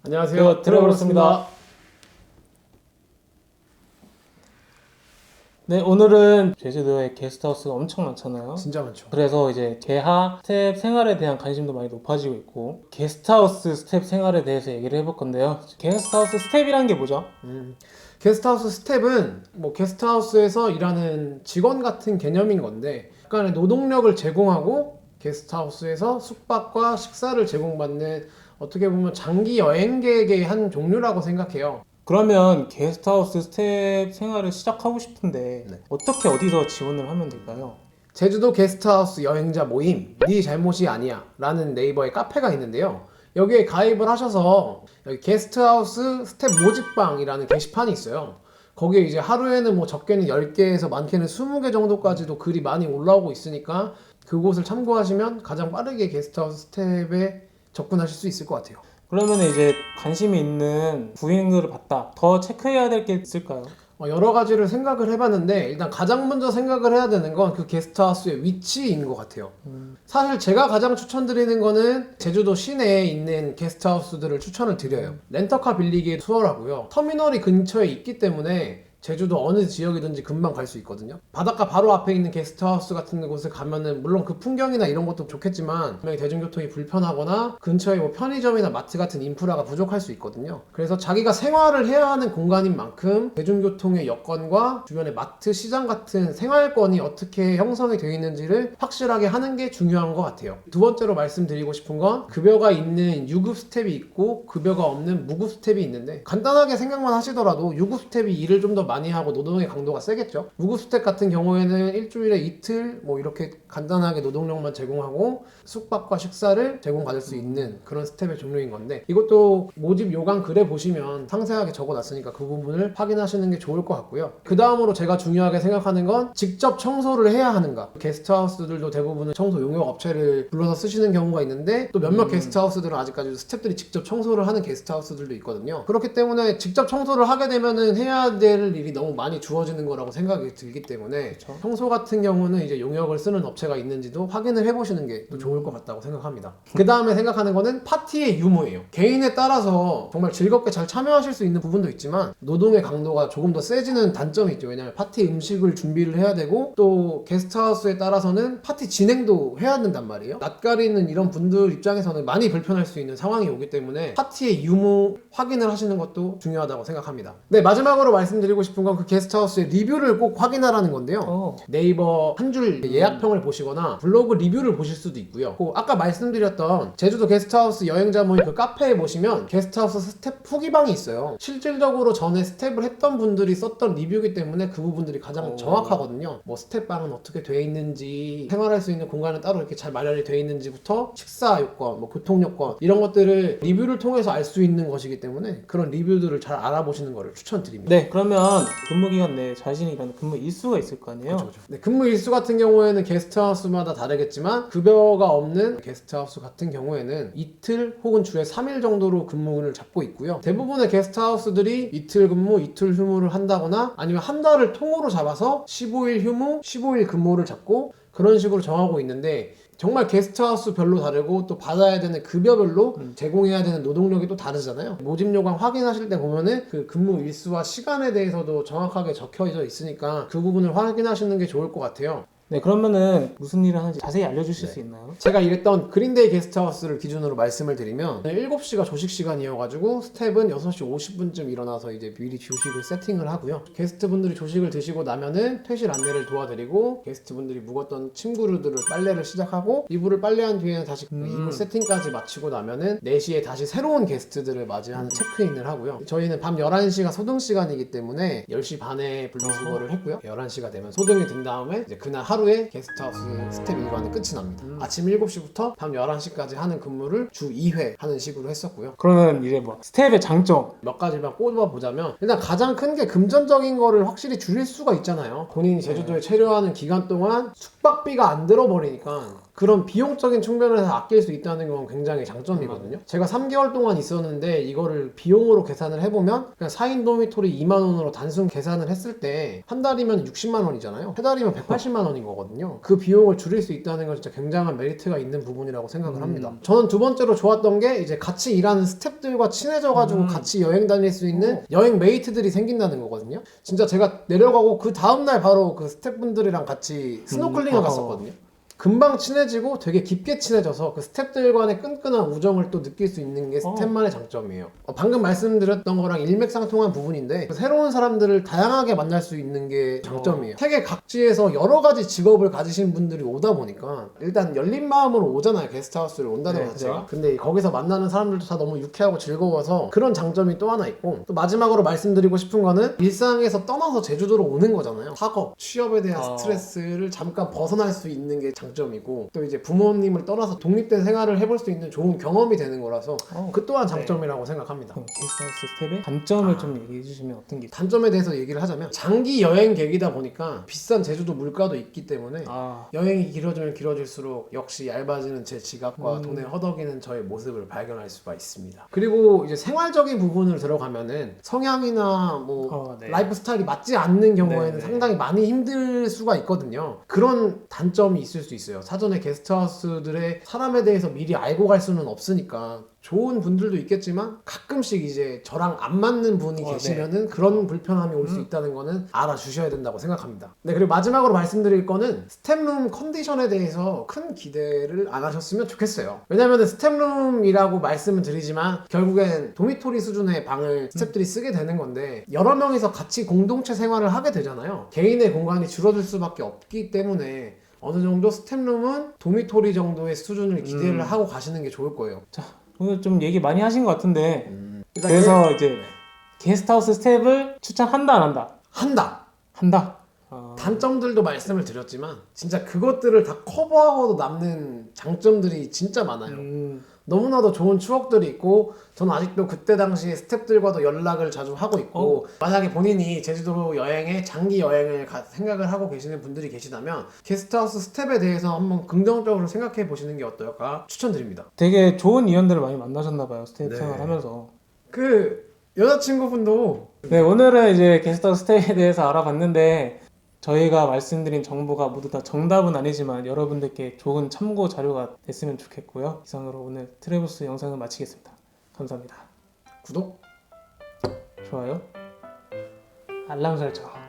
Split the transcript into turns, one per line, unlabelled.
안녕하세요. 드래곤로스입니다.
네, 오늘은 제주도에 게스트하우스가 엄청 많잖아요.
진짜 많죠.
그래서 이제 개하 스텝 생활에 대한 관심도 많이 높아지고 있고 게스트하우스 스텝 생활에 대해서 얘기를 해볼 건데요. 게스트하우스 스텝이란 게 뭐죠?
게스트하우스 스텝은 뭐 게스트하우스에서 일하는 직원 같은 개념인 건데 약간의 노동력을 제공하고 게스트하우스에서 숙박과 식사를 제공받는 어떻게 보면 장기 여행객의 한 종류라고 생각해요.
그러면 게스트하우스 스텝 생활을 시작하고 싶은데
네.
어떻게 어디서 지원을 하면 될까요?
제주도 게스트하우스 여행자 모임 네 잘못이 아니야 라는 네이버에 카페가 있는데요. 여기에 가입을 하셔서 여기 게스트하우스 스텝 모집방이라는 게시판이 있어요. 거기에 이제 하루에는 뭐 적게는 10개에서 많게는 20개 정도까지도 글이 많이 올라오고 있으니까 그곳을 참고하시면 가장 빠르게 게스트하우스 스텝에 접근하실 수 있을 것 같아요.
그러면 이제 관심이 있는 부행글을 봤다. 더 체크해야 될 게 있을까요?
여러 가지를 생각을 해봤는데 일단 가장 먼저 생각을 해야 되는 건 그 게스트하우스의 위치인 것 같아요. 사실 제가 가장 추천드리는 거는 제주도 시내에 있는 게스트하우스들을 추천을 드려요. 렌터카 빌리기에 수월하고요. 터미널이 근처에 있기 때문에 제주도 어느 지역이든지 금방 갈 수 있거든요. 바닷가 바로 앞에 있는 게스트하우스 같은 곳에 가면은 물론 그 풍경이나 이런 것도 좋겠지만 분명히 대중교통이 불편하거나 근처에 뭐 편의점이나 마트 같은 인프라가 부족할 수 있거든요. 그래서 자기가 생활을 해야 하는 공간인 만큼 대중교통의 여건과 주변의 마트, 시장 같은 생활권이 어떻게 형성이 되어 있는지를 확실하게 하는 게 중요한 것 같아요. 두 번째로 말씀드리고 싶은 건 급여가 있는 유급 스텝이 있고 급여가 없는 무급 스텝이 있는데 간단하게 생각만 하시더라도 유급 스텝이 일을 좀 더 많이 하고 노동의 강도가 세겠죠. 무급 스텝 같은 경우에는 일주일에 이틀 뭐 이렇게 간단하게 노동력만 제공하고 숙박과 식사를 제공받을 수 있는 그런 스텝의 종류인 건데 이것도 모집 요강 글에 보시면 상세하게 적어놨으니까 그 부분을 확인하시는 게 좋을 것 같고요. 그 다음으로 제가 중요하게 생각하는 건 직접 청소를 해야 하는가. 게스트하우스들도 대부분은 청소 용역 업체를 불러서 쓰시는 경우가 있는데 또 몇몇 게스트하우스들은 아직까지 스텝들이 직접 청소를 하는 게스트하우스들도 있거든요. 그렇기 때문에 직접 청소를 하게 되면은 해야 될 일이 너무 많이 주어지는 거라고 생각이 들기 때문에
그쵸.
청소 같은 경우는 이제 용역을 쓰는 업체가 있는지도 확인을 해보시는 게 또 좋을 것 같다고 생각합니다. 그 다음에 생각하는 거는 파티의 유무예요. 개인에 따라서 정말 즐겁게 잘 참여하실 수 있는 부분도 있지만 노동의 강도가 조금 더 세지는 단점이 있죠. 왜냐하면 파티 음식을 준비를 해야 되고 또 게스트하우스에 따라서는 파티 진행도 해야 된단 말이에요. 낯가리는 이런 분들 입장에서는 많이 불편할 수 있는 상황이 오기 때문에 파티의 유무 확인을 하시는 것도 중요하다고 생각합니다. 네, 마지막으로 말씀드리고 싶은 건 그 게스트하우스의 리뷰를 꼭 확인하라는 건데요. 네이버 한 줄 예약평을 보시거나 블로그 리뷰를 보실 수도 있고요. 아까 말씀드렸던 제주도 게스트하우스 여행자 모임 그 카페에 보시면 게스트하우스 스텝 후기방이 있어요. 실질적으로 전에 스텝을 했던 분들이 썼던 리뷰이기 때문에 그 부분들이 가장 정확하거든요. 뭐 스텝방은 어떻게 되어 있는지, 생활할 수 있는 공간은 따로 이렇게 잘 마련이 되어 있는지부터 식사 요건, 뭐 교통 요건 이런 것들을 리뷰를 통해서 알 수 있는 것이기 때문에 그런 리뷰들을 잘 알아보시는 것을 추천드립니다.
네, 그러면 근무 기간 내에 자신이 일하는 근무 일수가 있을 거 아니에요?
그렇죠. 네, 근무 일수 같은 경우에는 게스트하우스마다 다르겠지만 급여가 없는 게스트하우스 같은 경우에는 이틀 혹은 주에 3일 정도로 근무를 잡고 있고요. 대부분의 게스트하우스들이 이틀 근무, 이틀 휴무를 한다거나 아니면 한 달을 통으로 잡아서 15일 휴무, 15일 근무를 잡고 그런 식으로 정하고 있는데 정말 게스트하우스 별로 다르고 또 받아야 되는 급여별로 제공해야 되는 노동력이 또 다르잖아요. 모집 요강 확인하실 때 보면은 그 근무 일수와 시간에 대해서도 정확하게 적혀져 있으니까 그 부분을 확인하시는 게 좋을 것 같아요.
네, 그러면은 무슨 일을 하는지 자세히 알려주실 수 있나요?
제가 일했던 그린데이 게스트하우스를 기준으로 말씀을 드리면 7시가 조식 시간이어가지고 스텝은 6시 50분쯤 일어나서 이제 미리 조식을 세팅을 하고요. 게스트분들이 조식을 드시고 나면은 퇴실 안내를 도와드리고 게스트분들이 묵었던 침구류들을 빨래를 시작하고 이불을 빨래한 뒤에는 다시 이불 세팅까지 마치고 나면은 4시에 다시 새로운 게스트들을 맞이하는 체크인을 하고요. 저희는 밤 11시가 소등 시간이기 때문에 10시 반에 분리수거를 했고요. 11시가 되면 소등이 된 다음에 이제 그날 하루에 게스트하우스 스텝 일과는 끝이 납니다. 아침 7시부터 밤 11시까지 하는 근무를 주 2회 하는 식으로 했었고요.
그러면 이제 뭐 스텝의 장점
몇 가지만 꼽아보자면 일단 가장 큰 게 금전적인 거를 확실히 줄일 수가 있잖아요. 본인이 제주도에 체류하는 기간 동안 숙박비가 안 들어버리니까 그런 비용적인 측면에서 아낄 수 있다는 건 굉장히 장점이거든요. 제가 3개월 동안 있었는데 이거를 비용으로 계산을 해보면 그냥 4인 도미토리 2만 원으로 단순 계산을 했을 때 한 달이면 60만 원이잖아요. 세 달이면 180만 원인 거거든요. 그 비용을 줄일 수 있다는 건 진짜 굉장한 메리트가 있는 부분이라고 생각을 합니다. 저는 두 번째로 좋았던 게 이제 같이 일하는 스태프들과 친해져가지고 같이 여행 다닐 수 있는 여행 메이트들이 생긴다는 거거든요. 진짜 제가 내려가고 그 다음날 바로 그 스태프분들이랑 같이 스노클링을 갔었거든요. 금방 친해지고 되게 깊게 친해져서 그 스태프들 간의 끈끈한 우정을 또 느낄 수 있는 게 스태프만의 장점이에요. 방금 말씀드렸던 거랑 일맥상통한 부분인데 새로운 사람들을 다양하게 만날 수 있는 게 장점이에요. 세계 각지에서 여러 가지 직업을 가지신 분들이 오다 보니까 일단 열린 마음으로 오잖아요. 게스트하우스를 온다는 것 자체가. 근데 거기서 만나는 사람들도 다 너무 유쾌하고 즐거워서 그런 장점이 또 하나 있고, 또 마지막으로 말씀드리고 싶은 거는 일상에서 떠나서 제주도로 오는 거잖아요. 학업, 취업에 대한 스트레스를 잠깐 벗어날 수 있는 게 장점이고, 또 이제 부모님을 떠나서 독립된 생활을 해볼 수 있는 좋은 경험이 되는 거라서 그 또한 장점이라고 생각합니다.
게스트하우스 스텝의 단점을 좀 얘기해 주시면 어떤 게 있어요?
단점에 대해서 얘기를 하자면 장기 여행객이다 보니까 비싼 제주도 물가도 있기 때문에 여행이 길어지면 길어질수록 역시 얇아지는 제 지갑과 돈에 허덕이는 저의 모습을 발견할 수가 있습니다. 그리고 이제 생활적인 부분을 들어가면은 성향이나 뭐 라이프 스타일이 맞지 않는 경우에는 상당히 많이 힘들 수가 있거든요. 그런 단점이 있을 수 있어요. 사전에 게스트하우스들의 사람에 대해서 미리 알고 갈 수는 없으니까 좋은 분들도 있겠지만 가끔씩 이제 저랑 안 맞는 분이 계시면은 그런 불편함이 올 수 있다는 거는 알아주셔야 된다고 생각합니다. 네, 그리고 마지막으로 말씀드릴 거는 스텝룸 컨디션에 대해서 큰 기대를 안 하셨으면 좋겠어요. 왜냐면은 스텝룸이라고 말씀을 드리지만 결국엔 도미토리 수준의 방을 스텝들이 쓰게 되는 건데 여러 명이서 같이 공동체 생활을 하게 되잖아요. 개인의 공간이 줄어들 수밖에 없기 때문에 어느 정도 스텝룸은 도미토리 정도의 수준을 기대를 하고 가시는 게 좋을 거예요.
자, 오늘 좀 얘기 많이 하신 것 같은데 그래서 이제 게스트하우스 스텝을 추천한다 안 한다? 한다.
단점들도 말씀을 드렸지만 진짜 그것들을 다 커버하고도 남는 장점들이 진짜 많아요. 너무나도 좋은 추억들이 있고 저는 아직도 그때 당시 스태프들과도 연락을 자주 하고 있고 만약에 본인이 제주도 여행에 장기 여행을 생각을 하고 계시는 분들이 계시다면 게스트하우스 스텝에 대해서 한번 긍정적으로 생각해 보시는 게 어떨까 추천드립니다.
되게 좋은 인연들을 많이 만나셨나 봐요. 스텝 생활하면서.
그 여자친구분도
네, 오늘은 이제 게스트하우스 스텝에 대해서 알아봤는데 저희가 말씀드린 정보가 모두 다 정답은 아니지만 여러분들께 좋은 참고 자료가 됐으면 좋겠고요. 이상으로 오늘 트래블스 영상을 마치겠습니다. 감사합니다.
구독,
좋아요, 알람 설정.